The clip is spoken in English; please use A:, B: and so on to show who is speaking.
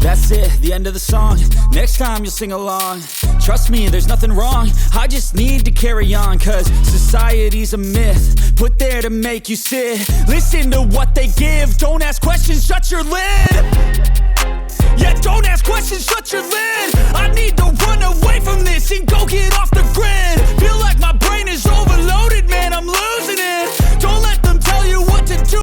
A: That's it, the end of the song. Next time you'll sing along. Trust me, there's nothing wrong. I just need to carry on, cause society's a myth put there to make you sit. Listen to what they give. Don't ask questions, shut your lid. Yeah, don't ask questions, shut your lid. I need to run away from this and go get